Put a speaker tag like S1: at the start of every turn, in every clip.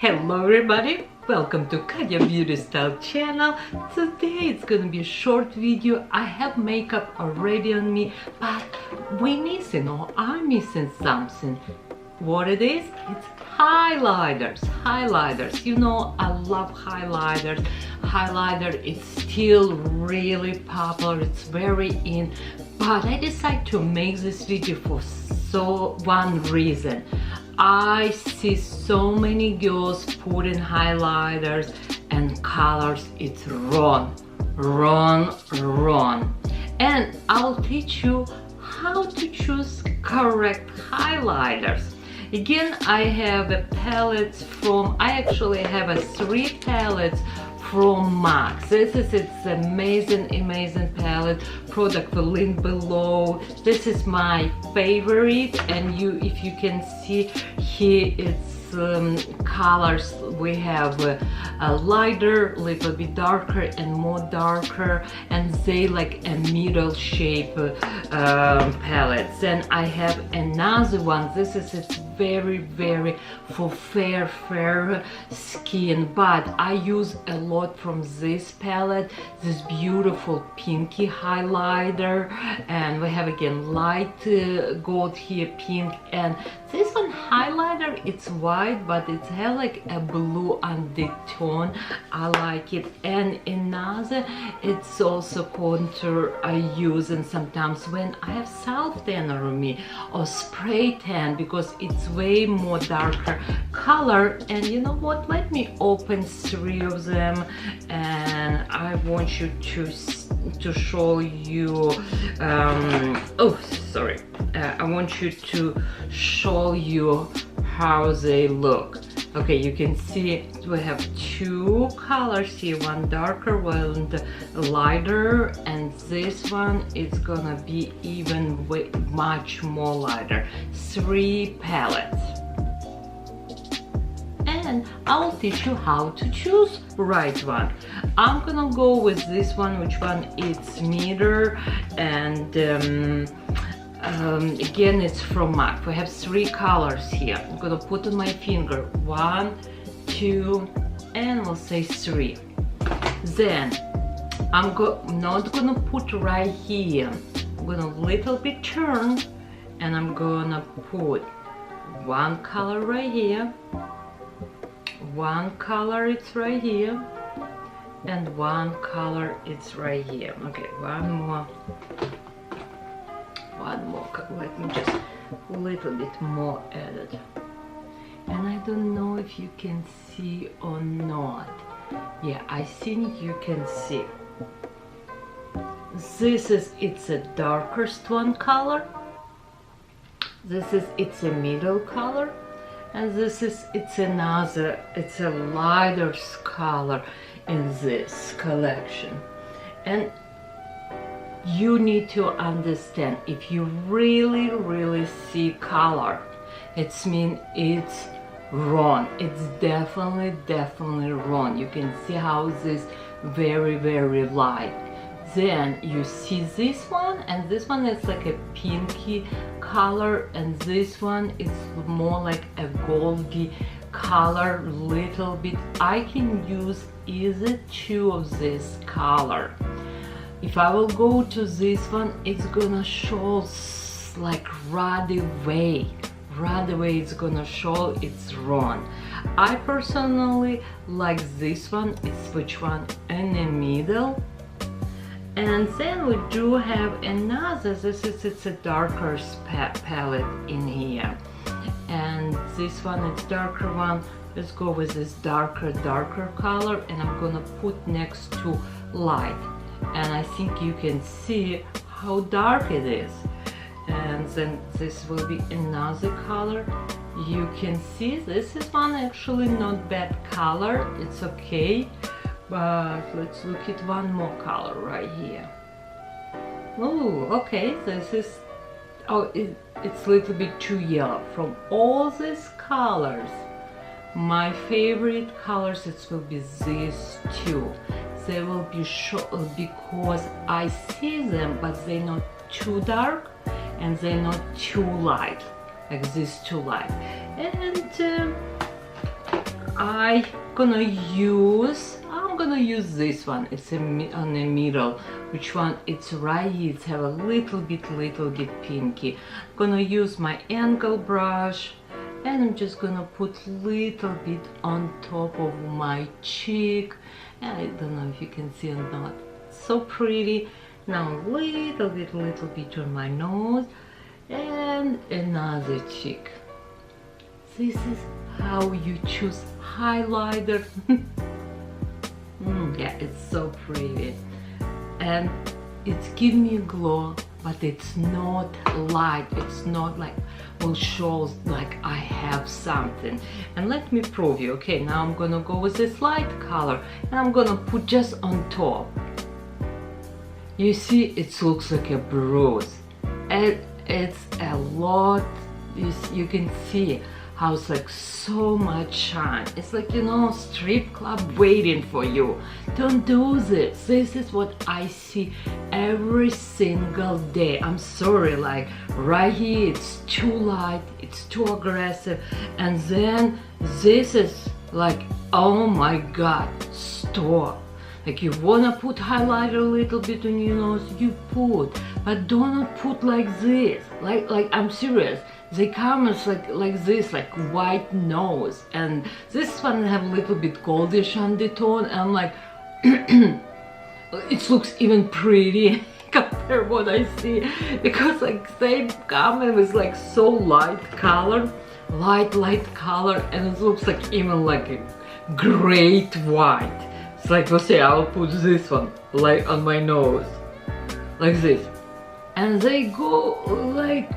S1: Hello everybody, welcome to Katya Beauty Style channel. Today it's gonna be a short video. I have makeup already on me, but I'm missing something. What it is? It's highlighters. You know, I love highlighters. Highlighter is still really popular, it's very in, but I decided to make this video for one reason. I see so many girls putting highlighters and colors. It's wrong. And I'll teach you how to choose correct highlighters. Again, I have a palettes from, I actually have 3 palettes from MAC. This is its amazing palette. Product will link below. This is my favorite, and if you can see here, it's colors. We have a lighter, little bit darker, and more darker, and they like a middle shape palettes. And I have another one. This is it's very for fair skin, but I use a lot from this palette, this beautiful pinky highlighter, and we have again light gold here, pink, and this one highlighter, it's white, but it has like a blue undertone. I like it. And another, it's also contour I use, and sometimes when I have self tanner on me or spray tan, because it's way more darker color. And you know what, let me open 3 of them, and I want you to show you I want you to show you how they look. Okay, you can see we have 2 colors here, one darker, one lighter, and this one is gonna be even much more lighter. 3 palettes. And I will teach you how to choose right one. I'm gonna go with this one, which one it's meter, and again it's from MAC. We have 3 colors here. I'm gonna put on my finger 1, 2, and we'll say 3. Then I'm not gonna put right here. I'm gonna little bit turn, and I'm gonna put 1 color right here, 1 color it's right here, and 1 color it's right here. Okay, one more, let me just a little bit more edit. And I don't know if you can see or not. Yeah, I think you can see. It's a darkest one color. It's a middle color. And it's a lighter color in this collection. And you need to understand, if you really see color, it means it's wrong. It's definitely wrong. You can see how this very light. Then you see this one, and this one is like a pinky color, and this one is more like a goldy color, little bit. I can use either 2 of this color. If I will go to this one, it's gonna show like right away it's gonna show it's wrong. I personally like this one. It's which one in the middle. And then we do have another, it's a darker palette in here, and this one it's darker one. Let's go with this darker color, and I'm gonna put next to light, and I think you can see how dark it is. And then this will be another color. You can see this is one actually not bad color, it's okay. But let's look at one more color right here. Oh, okay, this is, it's a little bit too yellow. From all these colors, my favorite colors, it will be these 2. They will be short because I see them, but they're not too dark and they're not too light, like this too light. And I'm gonna use this one. It's on the middle. Which one? It's right here. It's have a little bit pinky. I'm gonna use my angle brush, and I'm just gonna put little bit on top of my cheek. I don't know if you can see or not. So pretty. Now little bit on my nose and another cheek. This is how you choose highlighter. Yeah, it's so pretty, and it's giving me a glow, but it's not light. It's not like will show like I have something. And let me prove you. Okay, now I'm gonna go with this light color, and I'm gonna put just on top. You see, it looks like a bruise, and it's a lot. You can see how it's like so much shine. It's like, you know, strip club waiting for you. Don't do this. This is what I see every single day. I'm sorry, like right here it's too light, it's too aggressive, and then this is like, oh my god, stop. Like, you wanna put highlighter a little bit on your nose, you put, but don't put like this. Like I'm serious. They come as like this, like white nose, and this one have a little bit goldish undertone, and I'm like, it looks even pretty compared to what I see, because like they come with like so light color, light color, and it looks like even like a great white. It's like, let's say I'll put this one like on my nose, like this, and they go like,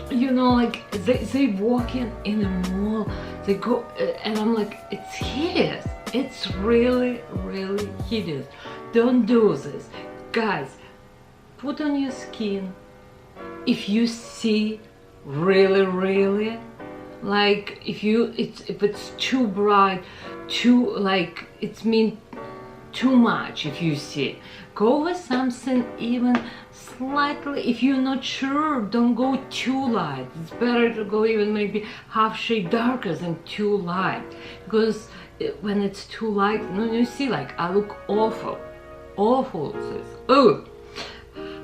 S1: you know, like they walk in a mall, they go, and I'm like, it's hideous. It's really hideous. Don't do this, guys. Put on your skin. If you see really like, if it's too bright, too like, it's mean too much. If you see, go with something even slightly. If you're not sure, don't go too light. It's better to go even maybe half shade darker than too light, because when it's too light, you see, like I look awful. Oh,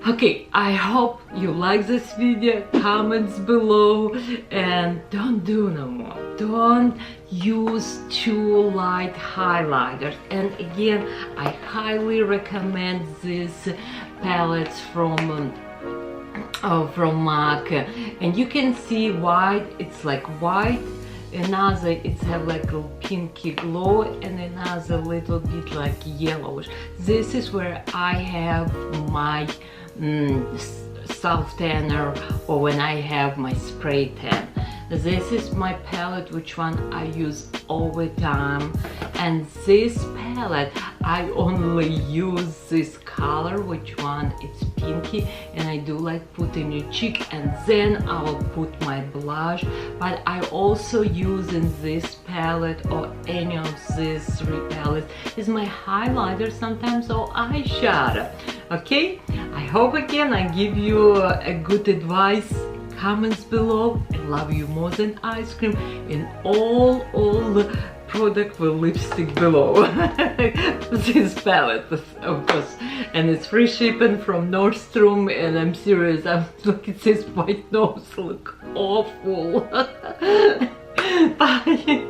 S1: okay, I hope you like this video. Comments below, and don't do no more. Don't use too light highlighters. And again, I highly recommend these palettes from MAC, and you can see white. It's like white. Another, it's have like a pinky glow, and another little bit like yellowish. This is where I have my self tanner, or when I have my spray tan. This is my palette, which one I use all the time, and this palette I only use this color, which one it's pinky, and I do like put in your cheek, and then I will put my blush. But I also use in this palette, or any of these three palettes, is my highlighter sometimes, or eyeshadow. Okay, I hope again I give you a good advice. Comments below. I love you more than ice cream, and all the product with lipstick below. This palette, of course, and it's free shipping from Nordstrom, and I'm serious, I'm look at this white nose, look awful. Bye.